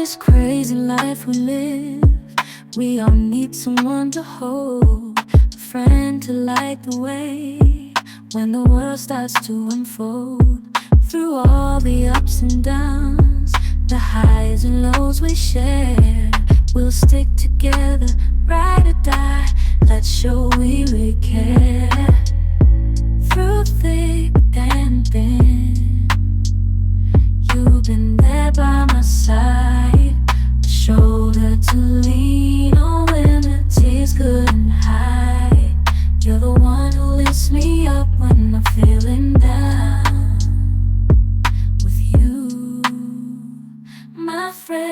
this crazy life we live, we all need someone to hold, a friend to light the way when the world starts to unfold. Through all the ups and downs, the highs and lows we share, we'll stick together, ride or die. Let's show we really care. Through thick and thin, you've been there by my side, a shoulder to lean on when the tears couldn't hide. You're the one who lifts me up when I'm feeling down. With you, my friend.